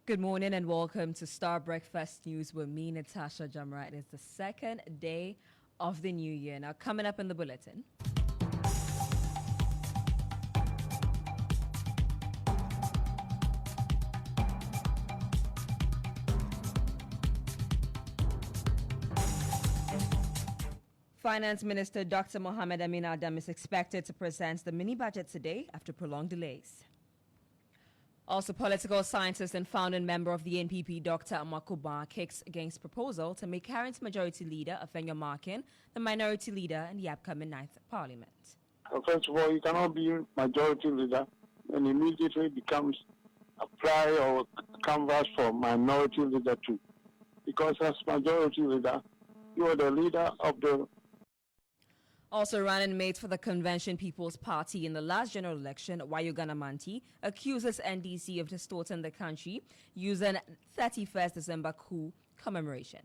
Good morning and welcome to Starr Breakfast News with me, Natasha Jamra. It is the second day of the new year. Now, coming up in the bulletin. Finance Minister Dr. Mohamed Amin Adam is expected to present the mini budget today after prolonged delays. Also, political scientist and founding member of the NPP, Dr. Amakuba, kicks against proposal to make current majority leader Afenyo Markin the minority leader in the upcoming 9th Parliament. First of all, you cannot be majority leader and immediately becomes apply or canvas for minority leader too. Because as majority leader, you are the leader of the... Also, running mate for the Convention People's Party in the last general election, Wayugana Manti, accuses NDC of distorting the country using 31st December coup commemoration.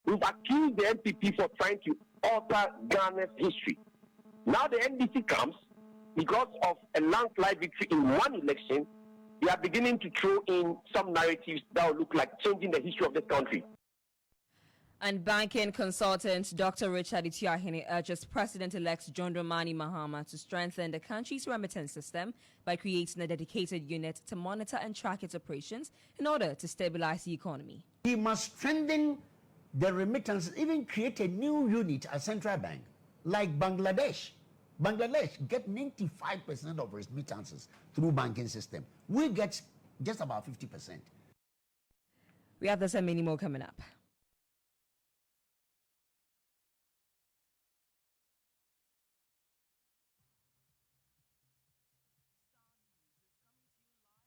We've accused the NPP for trying to alter Ghana's history. Now the NDC comes, because of a landslide victory in one election, they are beginning to throw in some narratives that will look like changing the history of this country. And banking consultant Dr. Richard Itiahine urges President-elect John Dramani Mahama to strengthen the country's remittance system by creating a dedicated unit to monitor and track its operations in order to stabilize the economy. He must strengthen the remittance, even create a new unit at central bank, like Bangladesh. Bangladesh get 95% of remittances through banking system. We get just about 50%. We have this and many more coming up.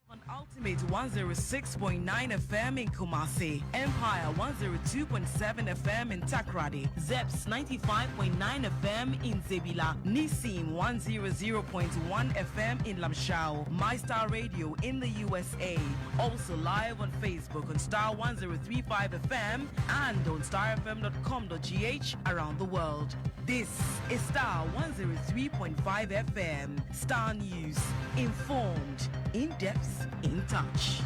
On Ultimate 106.9 FM in Kumasi, Empire 102.7 FM in Takrady, Zeps 95.9 FM in Zebila, Nissim 100.1 FM in Lamshao, My Star Radio in the USA. Also live on Facebook on Star 103.5 FM and on starfm.com.gh around the world. This is Star 103.5 FM. Star News. Informed, in depth, in touch.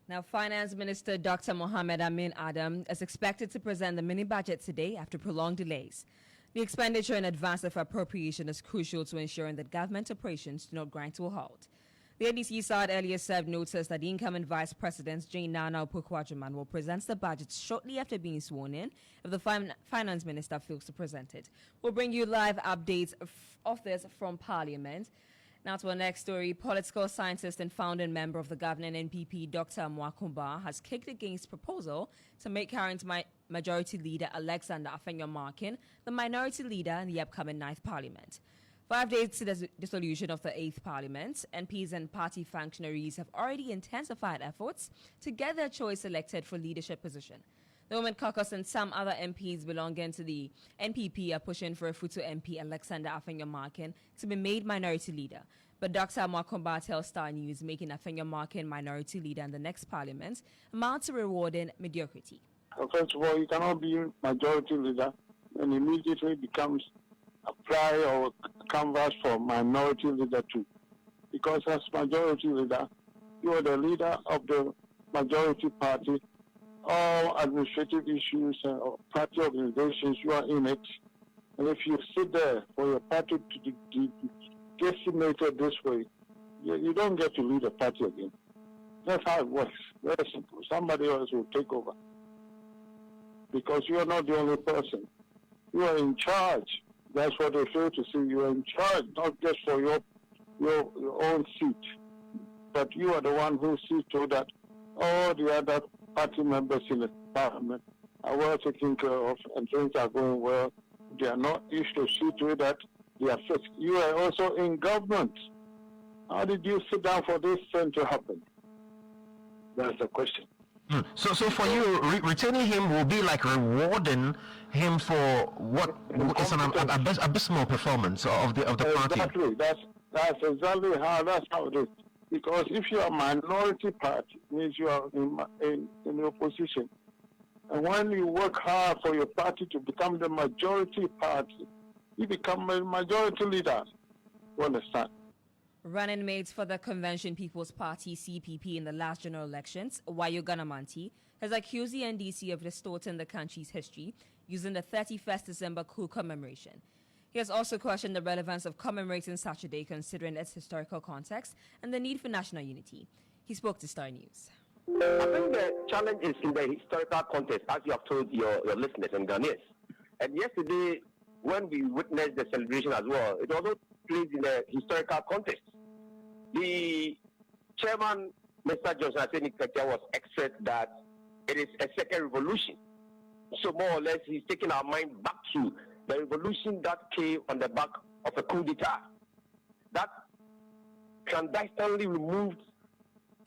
Now, Finance Minister Dr. Mohamed Amin Adam is expected to present the mini budget today after prolonged delays. The expenditure in advance of appropriation is crucial to ensuring that government operations do not grind to a halt. The NDC side earlier served notice that the incoming Vice President Jane Nana Opoku-Agyeman will present the budget shortly after being sworn in if the Finance Minister fails to present it. We'll bring you live updates of this from Parliament. Now to our next story. Political scientist and founding member of the governing NPP, Dr. Amakuba, has kicked against proposal to make current majority leader Alexander Afenyo Markin the minority leader in the upcoming 9th Parliament. 5 days to the dissolution of the 8th Parliament, MPs and party functionaries have already intensified efforts to get their choice selected for leadership position. The Women Caucus and some other MPs belonging to the NPP are pushing for a Futu MP Alexander Afenyo Markin to be made minority leader. But Dr. Amakumba tells Star News making Afenyo Markin minority leader in the next Parliament amounts to rewarding mediocrity. First of all, you cannot be majority leader and immediately becomes apply or canvas for minority leader too. Because as majority leader, you are the leader of the majority party. All administrative issues or party organizations, you are in it. And if you sit there for your party to be decimated this way, you don't get to lead a party again. That's how it works. Very simple. Somebody else will take over. Because you are not the only person. You are in charge. That's what they fail to see. You are in charge, not just for your own seat, but you are the one who sees to that all the other party members in the parliament are well taken care of and things are going well. They are not used to see to it that they are fixed. You are also in government. How did you sit down for this thing to happen? That's the question. So for you, retaining him will be like rewarding him for what is an abysmal performance of the party. Exactly. That's exactly how it is. Because if you are a minority party, it means you are in opposition. And when you work hard for your party to become the majority party, you become a majority leader. You understand? Running mates for the Convention People's Party CPP in the last general elections, Wayo Ganamanti, has accused the NDC of distorting the country's history using the 31st December coup commemoration. He has also questioned the relevance of commemorating such a day considering its historical context and the need for national unity. He spoke to Starr News. I think the challenge is in the historical context, as you have told your listeners and Ghanaians. And yesterday, when we witnessed the celebration as well, it also plays in the historical context. The chairman, Mr. Johnson Aseni-Ketia, was expressed that it is a second revolution. So more or less, he's taking our mind back to the revolution that came on the back of a coup d'etat that clandestinely removed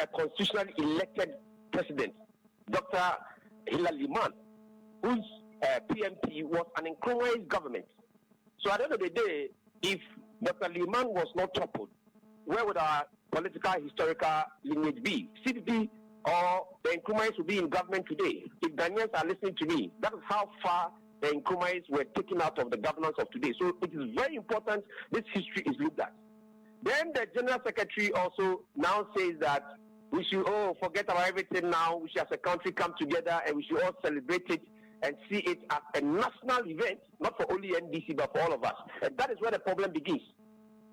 a constitutionally elected president, Dr. Hilary Liman, whose PMP was an incongruous government. So at the end of the day, if Dr. Liman was not toppled, where would our political historical lineage be? CPP or the Nkrumahs would be in government today. If Ghanaians are listening to me, that is how far the Nkrumahs were taken out of the governance of today. So it is very important this history is looked at. Then the General Secretary also now says that we should forget about everything now. We should as a country come together and we should all celebrate it and see it as a national event, not for only NDC but for all of us. And that is where the problem begins.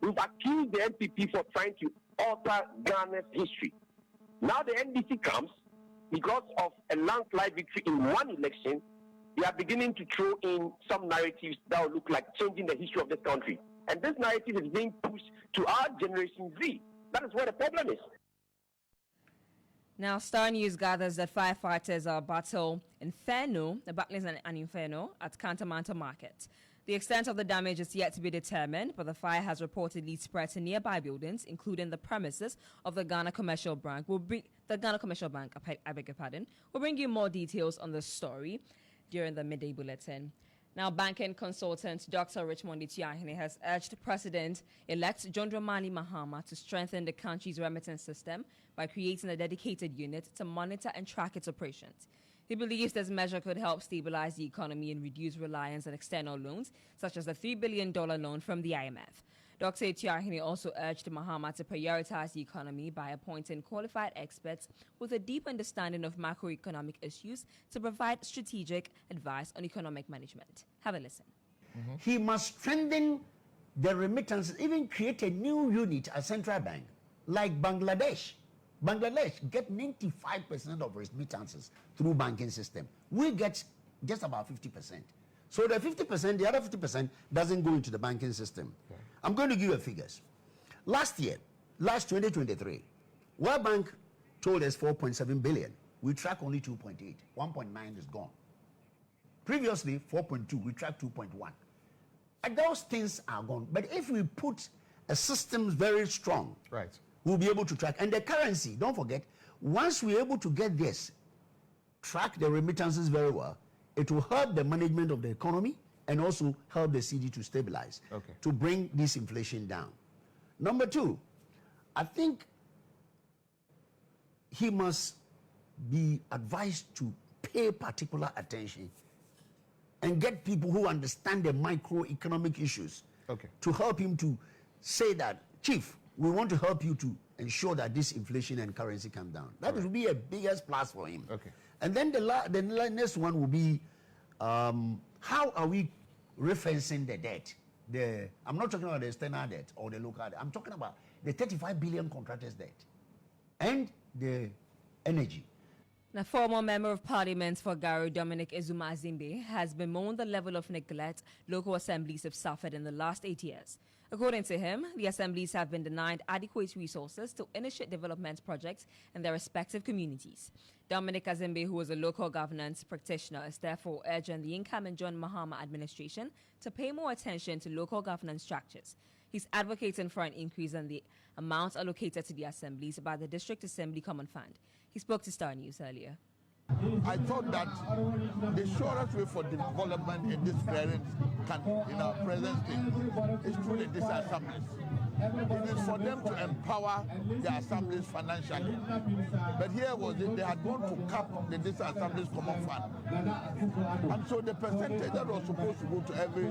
We've accused the NPP for trying to alter Ghana's history. Now the NDC comes, because of a landslide victory in one election, they are beginning to throw in some narratives that will look like changing the history of this country. And this narrative is being pushed to our Generation Z. That is where the problem is. Now, Starr News gathers that firefighters are battling an inferno at Cantonmanta Market. The extent of the damage is yet to be determined, but the fire has reportedly spread to nearby buildings, including the premises of the Ghana Commercial Bank. We'll bring you more details on the story during the midday bulletin. Now, banking consultant Dr. Richmond Itiahine has urged President-elect John Dramani Mahama to strengthen the country's remittance system by creating a dedicated unit to monitor and track its operations. He believes this measure could help stabilize the economy and reduce reliance on external loans, such as the $3 billion loan from the IMF. Dr. Itiahine also urged Mahama to prioritize the economy by appointing qualified experts with a deep understanding of macroeconomic issues to provide strategic advice on economic management. Have a listen. Mm-hmm. He must strengthen the remittances, even create a new unit at central bank, like Bangladesh. Bangladesh get 95% of remittances through banking system. We get just about 50%. So the 50%, the other 50% doesn't go into the banking system. Okay. I'm going to give you figures. Last 2023, World Bank told us 4.7 billion. We track only 2.8. 1.9 is gone. Previously, 4.2, we tracked 2.1. And those things are gone. But if we put a system very strong, right, we'll be able to track. And the currency, don't forget, once we're able to get this, track the remittances very well, it will help the management of the economy and also help the cedi to stabilize, to bring this inflation down. Number two, I think he must be advised to pay particular attention and get people who understand the microeconomic issues to help him to say that, Chief, we want to help you to ensure that this inflation and currency come down. That will be a biggest plus for him. And then the next one will be, how are we referencing the debt? I'm not talking about the external debt or the local debt. I'm talking about the 35 billion contractors debt and the energy. Now, former Member of Parliament for Garo, Dominic Ezuma-Azimbe, has bemoaned the level of neglect local assemblies have suffered in the last 8 years. According to him, the assemblies have been denied adequate resources to initiate development projects in their respective communities. Dominic Azimbe, who is a local governance practitioner, is therefore urging the incoming John Mahama administration to pay more attention to local governance structures. He's advocating for an increase in the amount allocated to the assemblies by the District Assembly Common Fund. He spoke to Starr News earlier. I thought that the surest way for development in this present in our present state is through these assemblies. It is for them to empower the assemblies financially. But here was it, they had gone to cap the assemblies common fund. And so the percentage that was supposed to go to every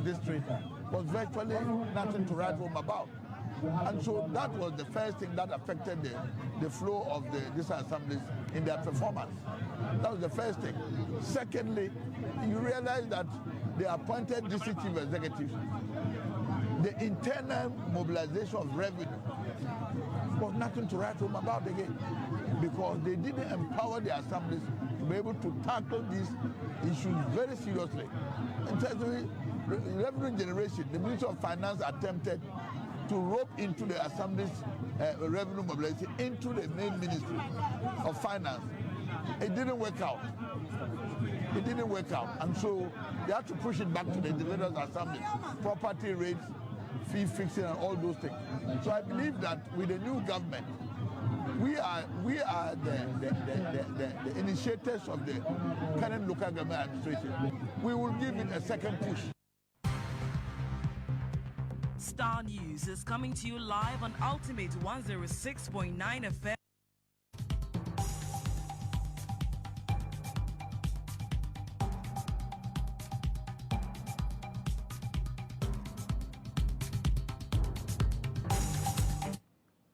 district was virtually nothing to write home about. And so that was the first thing that affected the flow of these assemblies in their performance. That was the first thing. Secondly, you realize that they appointed district chief executives. The internal mobilization of revenue was nothing to write home about again, because they didn't empower the assemblies to be able to tackle these issues very seriously. In terms of revenue generation, the Ministry of Finance attempted to rope into the Assembly's revenue mobilization into the main Ministry of Finance. It didn't work out. It didn't work out. And so they had to push it back to the Legislators' Assembly. Property rates, fee fixing, and all those things. So I believe that with the new government, we are the initiators of the current local government administration. We will give it a second push. Star News is coming to you live on Ultimate 106.9 FM.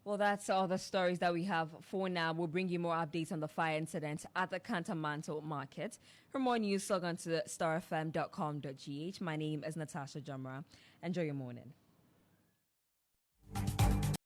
Well, that's all the stories that we have for now. We'll bring you more updates on the fire incident at the Cantamanto Market. For more news, log on to starfm.com.gh. My name is Natasha Jamra. Enjoy your morning.